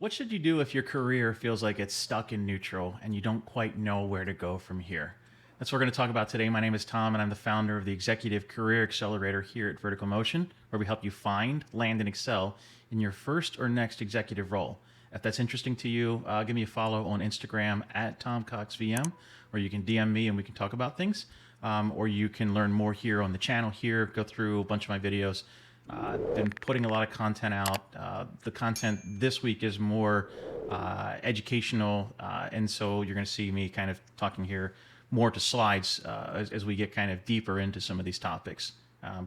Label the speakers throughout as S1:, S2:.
S1: What should you do if your career feels like it's stuck in neutral and you don't quite know where to go from here? That's what we're going to talk about today. My name is Tom, and I'm the founder of the Executive Career Accelerator here at Vertical Motion, where we help you find, land, and excel in your first or next executive role. If that's interesting to you, give me a follow on Instagram at TomCoxVM, where you can DM me and we can talk about things. Or you can learn more here on the channel here, go through a bunch of my videos. Been putting a lot of content out. The content this week is more educational, and so you're going to see me kind of talking here more to slides as we get kind of deeper into some of these topics.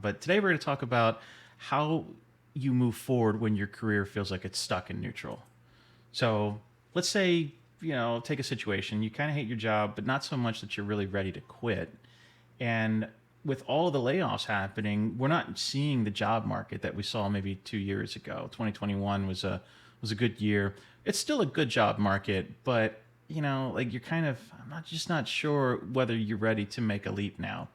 S1: But today we're going to talk about how you move forward when your career feels like it's stuck in neutral. So let's say, take a situation. You kind of hate your job, but not so much that you're really ready to quit. And with all of the layoffs happening, we're not seeing the job market that we saw maybe 2 years ago. 2021 was a good year. It's still a good job market, but like you're kind of not sure whether you're ready to make a leap now.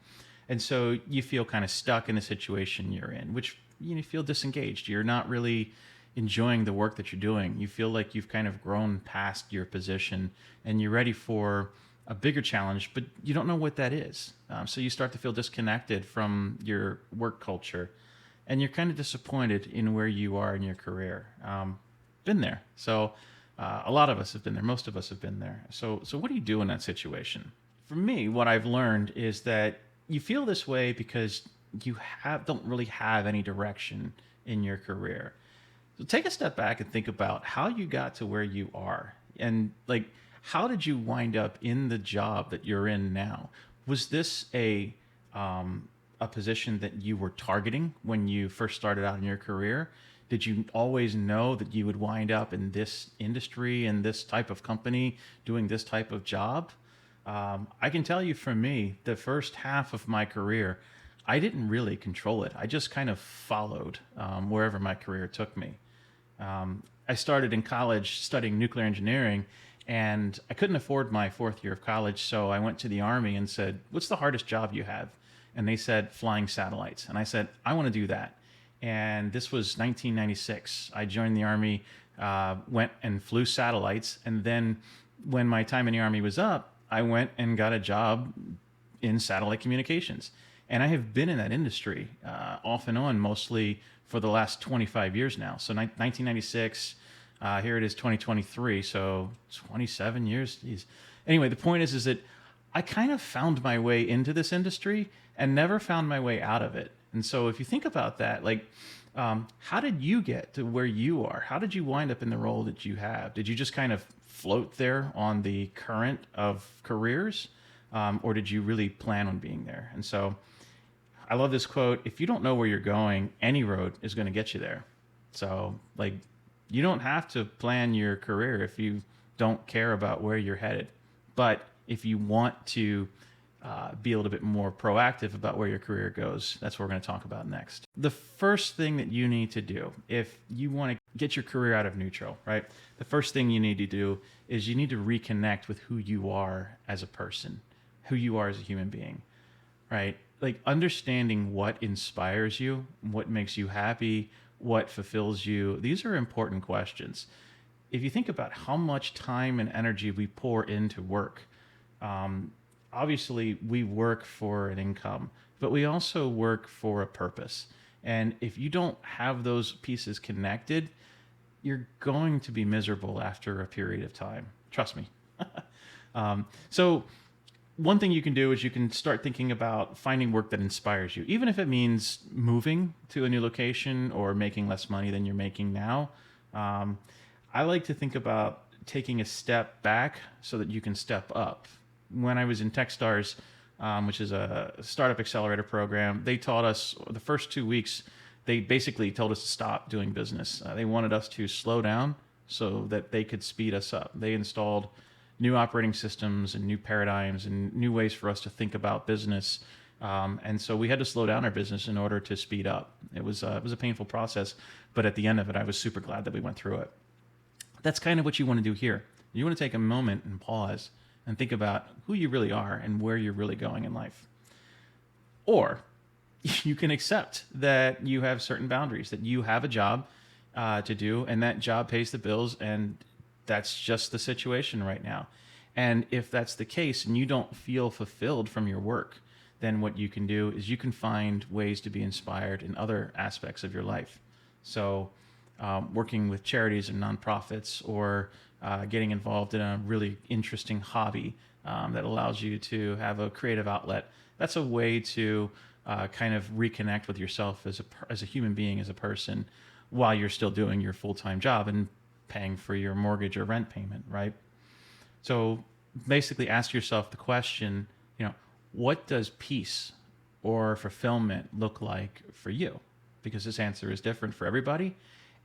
S1: And so you feel kind of stuck in the situation you're in, which you feel disengaged. You're not really enjoying the work that you're doing. You feel like you've kind of grown past your position and you're ready for a bigger challenge, but you don't know what that is. So you start to feel disconnected from your work culture, and you're kind of disappointed in where you are in your career. Been there. So a lot of us have been there. Most of us have been there. So what do you do in that situation? For me, what I've learned is that you feel this way because you don't really have any direction in your career. So take a step back and think about how you got to where you are, and how did you wind up in the job that you're in now? Was this a position that you were targeting when you first started out in your career? Did you always know that you would wind up in this industry and this type of company doing this type of job? I can tell you, for me, the first half of my career, I didn't really control it. I just kind of followed wherever my career took me. I started in college studying nuclear engineering, and I couldn't afford my fourth year of college, so I went to the Army and said, "What's the hardest job you have?" And they said, "Flying satellites." And I said, "I want to do that." And this was 1996. I joined the Army, went and flew satellites, and then when my time in the Army was up, I went and got a job in satellite communications. And I have been in that industry off and on mostly for the last 25 years now. So 1996, here it is 2023, so 27 years. Geez. Anyway, the point is that I kind of found my way into this industry and never found my way out of it. And so if you think about that, how did you get to where you are? How did you wind up in the role that you have? Did you just kind of float there on the current of careers? Or did you really plan on being there? And so I love this quote: if you don't know where you're going, any road is going to get you there. So you don't have to plan your career if you don't care about where you're headed. But if you want to be a little bit more proactive about where your career goes, that's what we're going to talk about next. The first thing that you need to do if you want to get your career out of neutral, right? The first thing you need to do is you need to reconnect with who you are as a person, who you are as a human being, right? Understanding what inspires you, what makes you happy, what fulfills you. These are important questions. If you think about how much time and energy we pour into work, obviously we work for an income, but we also work for a purpose. And if you don't have those pieces connected, you're going to be miserable after a period of time. Trust me. So one thing you can do is you can start thinking about finding work that inspires you, even if it means moving to a new location or making less money than you're making now. I like to think about taking a step back so that you can step up. When I was in Techstars, which is a startup accelerator program, they taught us the first 2 weeks, they basically told us to stop doing business. They wanted us to slow down so that they could speed us up. They installed new operating systems and new paradigms and new ways for us to think about business. And so we had to slow down our business in order to speed up. It was a painful process, but at the end of it, I was super glad that we went through it. That's kind of what you want to do here. You want to take a moment and pause and think about who you really are and where you're really going in life. Or you can accept that you have certain boundaries, that you have a job to do, and that job pays the bills, and that's just the situation right now. And if that's the case and you don't feel fulfilled from your work, then what you can do is you can find ways to be inspired in other aspects of your life. So, working with charities and nonprofits, or getting involved in a really interesting hobby that allows you to have a creative outlet. That's a way to kind of reconnect with yourself as a human being, as a person, while you're still doing your full-time job and paying for your mortgage or rent payment, right? So basically ask yourself the question, what does peace or fulfillment look like for you? Because this answer is different for everybody,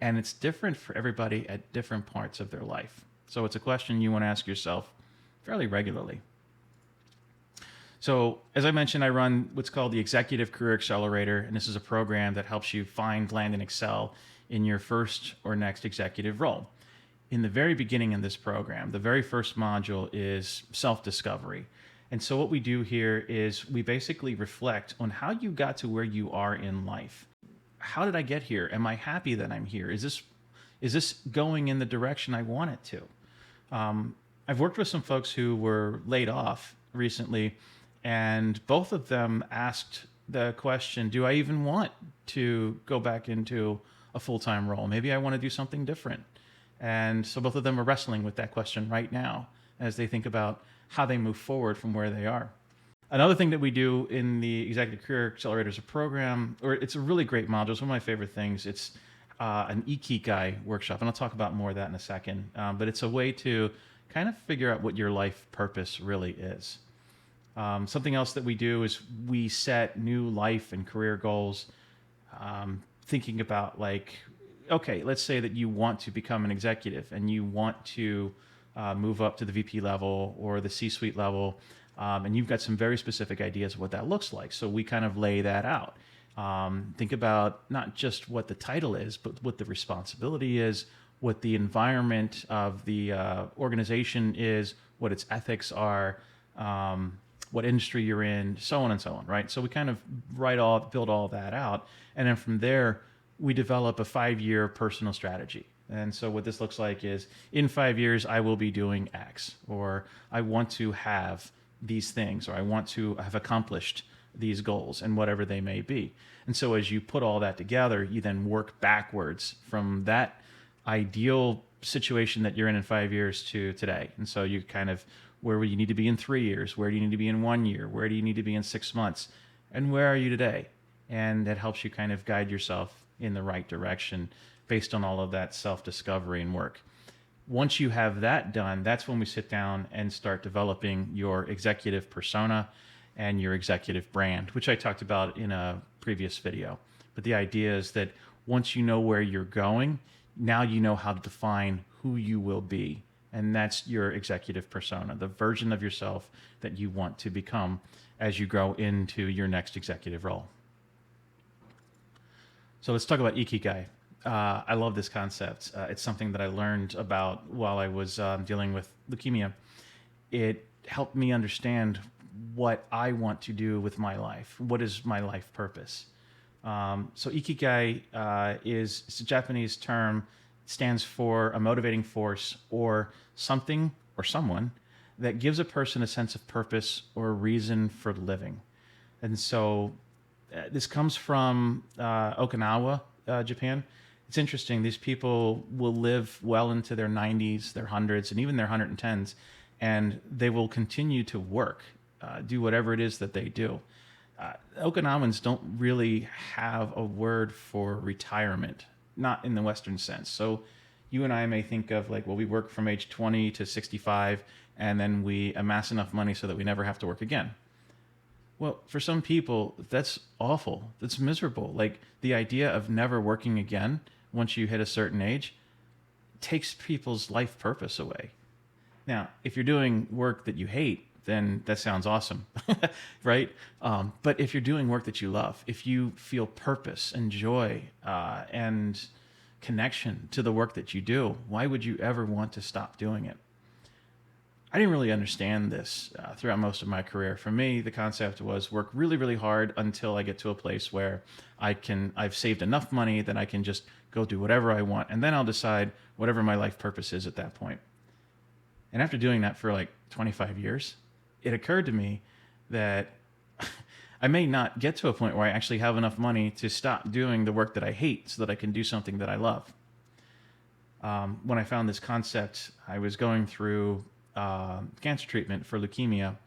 S1: and it's different for everybody at different parts of their life. So it's a question you want to ask yourself fairly regularly. So, as I mentioned, I run what's called the Executive Career Accelerator, and this is a program that helps you find, land, and excel in your first or next executive role. In the very beginning of this program, the very first module is self-discovery. And so what we do here is we basically reflect on how you got to where you are in life. How did I get here? Am I happy that I'm here? Is this going in the direction I want it to? I've worked with some folks who were laid off recently, and both of them asked the question, do I even want to go back into a full-time role? Maybe I want to do something different. And so both of them are wrestling with that question right now as they think about how they move forward from where they are. Another thing that we do in the Executive Career Accelerator is a program, or it's a really great module. It's one of my favorite things. It's an Ikigai Workshop, and I'll talk about more of that in a second. But it's a way to kind of figure out what your life purpose really is. Something else that we do is we set new life and career goals, thinking about okay, let's say that you want to become an executive and you want to move up to the VP level or the C-suite level, and you've got some very specific ideas of what that looks like. So we kind of lay that out. Think about not just what the title is, but what the responsibility is, what the environment of the organization is, what its ethics are, what industry you're in, so on and so on, right? So we kind of build all that out. And then from there, we develop a 5-year personal strategy. And so what this looks like is, in 5 years, I will be doing X, or I want to have these things, or I want to have accomplished these goals, and whatever they may be. And so as you put all that together, you then work backwards from that ideal situation that you're in 5 years to today. And so you kind of, where will you need to be in 3 years? Where do you need to be in 1 year? Where do you need to be in 6 months? And where are you today? And that helps you kind of guide yourself in the right direction based on all of that self-discovery and work. Once you have that done, that's when we sit down and start developing your executive persona and your executive brand, which I talked about in a previous video. But the idea is that once you know where you're going, now you know how to define who you will be. And that's your executive persona, the version of yourself that you want to become as you grow into your next executive role. So let's talk about Ikigai. I love this concept. It's something that I learned about while I was dealing with leukemia. It helped me understand what I want to do with my life. What is my life purpose? So Ikigai it's a Japanese term. It stands for a motivating force or something or someone that gives a person a sense of purpose or a reason for living. And so this comes from Okinawa, Japan. It's interesting. These people will live well into their 90s, their hundreds, and even their 110s, and they will continue to work, do whatever it is that they do. Okinawans don't really have a word for retirement, not in the Western sense. So you and I may think of we work from age 20 to 65, and then we amass enough money so that we never have to work again. Well, for some people, that's awful. That's miserable. The idea of never working again once you hit a certain age takes people's life purpose away. Now, if you're doing work that you hate, then that sounds awesome, right? But if you're doing work that you love, if you feel purpose and joy and connection to the work that you do, why would you ever want to stop doing it? I didn't really understand this throughout most of my career. For me, the concept was work really, really hard until I get to a place where I've saved enough money that I can just go do whatever I want, and then I'll decide whatever my life purpose is at that point. And after doing that for like 25 years, it occurred to me that I may not get to a point where I actually have enough money to stop doing the work that I hate so that I can do something that I love. When I found this concept, I was going through cancer treatment for leukemia,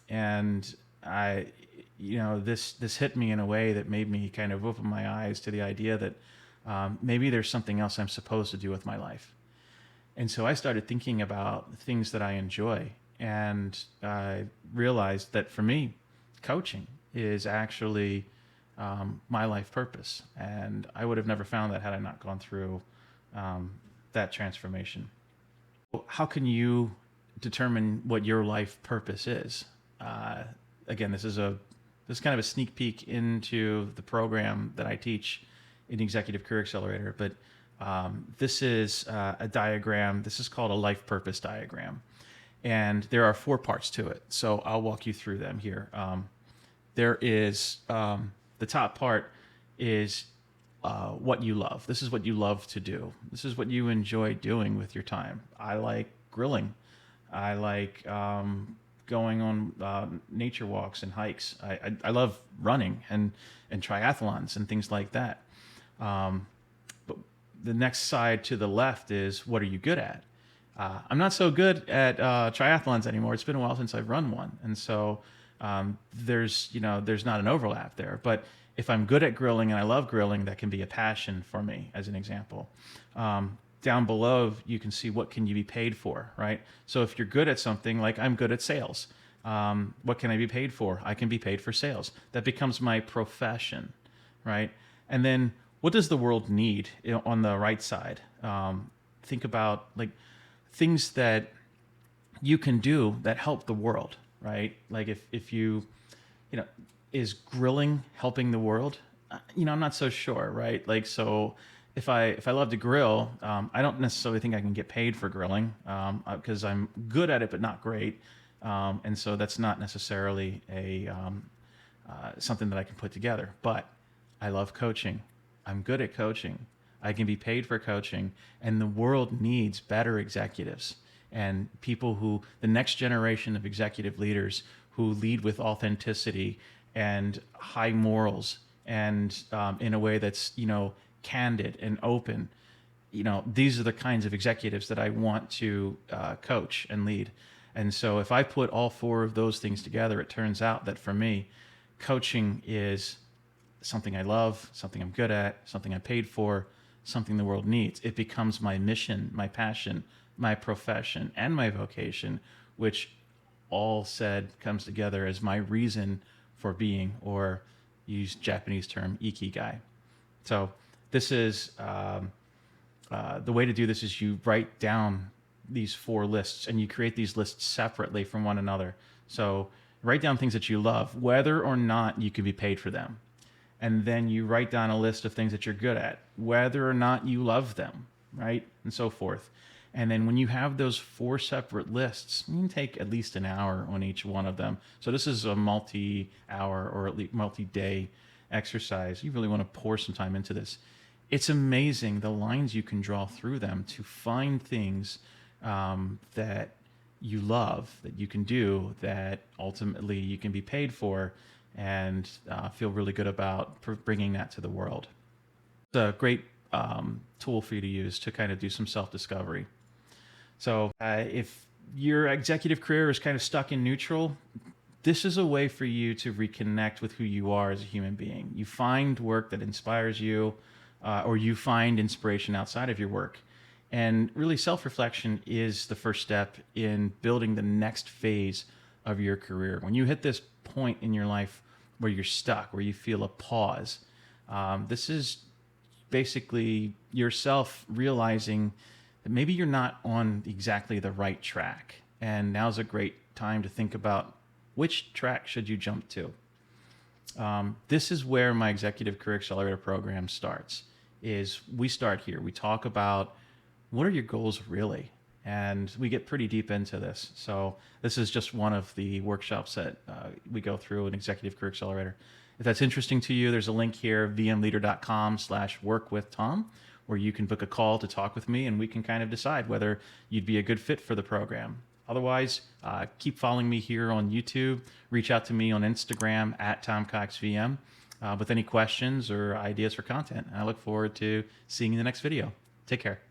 S1: and this hit me in a way that made me kind of open my eyes to the idea that maybe there's something else I'm supposed to do with my life. And so I started thinking about things that I enjoy, and I realized that for me, coaching is actually my life purpose. And I would have never found that had I not gone through that transformation. How can you determine what your life purpose is? Again, this is kind of a sneak peek into the program that I teach in Executive Career Accelerator, but this is a diagram. This is called a life purpose diagram. And there are 4 parts to it. So I'll walk you through them here. There is the top part is what you love. This is what you love to do. This is what you enjoy doing with your time. I like grilling. I like going on nature walks and hikes. I love running and triathlons and things like that. But the next side to the left is, what are you good at? I'm not so good at triathlons anymore. It's been a while since I've run one, and so there's not an overlap there. But if I'm good at grilling and I love grilling, that can be a passion for me, as an example. Down below, you can see what can you be paid for, right? So if you're good at something, like I'm good at sales, what can I be paid for? I can be paid for sales. That becomes my profession, right? And then what does the world need on the right side? Think about like things that you can do that help the world, right? Like if you is grilling helping the world? I'm not so sure, right? Like, so if I love to grill, I don't necessarily think I can get paid for grilling because I'm good at it, but not great. And so that's not necessarily something that I can put together. But I love coaching. I'm good at coaching. I can be paid for coaching, and the world needs better executives and people the next generation of executive leaders who lead with authenticity and high morals and in a way that's, candid and open. These are the kinds of executives that I want to coach and lead. And so if I put all 4 of those things together, it turns out that for me, coaching is something I love, something I'm good at, something I'm paid for, something the world needs. It becomes my mission, my passion, my profession, and my vocation, which all said comes together as my reason for being, or use Japanese term Ikigai. So this is the way to do this is you write down these 4 lists, and you create these lists separately from one another. So write down things that you love, whether or not you can be paid for them. And then you write down a list of things that you're good at, whether or not you love them, right? And so forth. And then when you have those 4 separate lists, you can take at least an hour on each one of them. So this is a multi-hour or at least multi-day exercise. You really want to pour some time into this. It's amazing the lines you can draw through them to find things that you love, that you can do, that ultimately you can be paid for, and feel really good about bringing that to the world. It's a great tool for you to use to kind of do some self-discovery. So if your executive career is kind of stuck in neutral, this is a way for you to reconnect with who you are as a human being. You find work that inspires you, or you find inspiration outside of your work. And really, self-reflection is the first step in building the next phase of your career. When you hit this point in your life where you're stuck, where you feel a pause, this is basically yourself realizing that maybe you're not on exactly the right track. And now's a great time to think about which track should you jump to. This is where my Executive Career Accelerator program starts. We start here. We talk about what are your goals really? And we get pretty deep into this. So this is just one of the workshops that we go through in Executive Career Accelerator. If that's interesting to you, there's a link here, vmleader.com/workwithtom, where you can book a call to talk with me and we can kind of decide whether you'd be a good fit for the program. Otherwise, keep following me here on YouTube. Reach out to me on Instagram at TomCoxVM with any questions or ideas for content. I look forward to seeing you in the next video. Take care.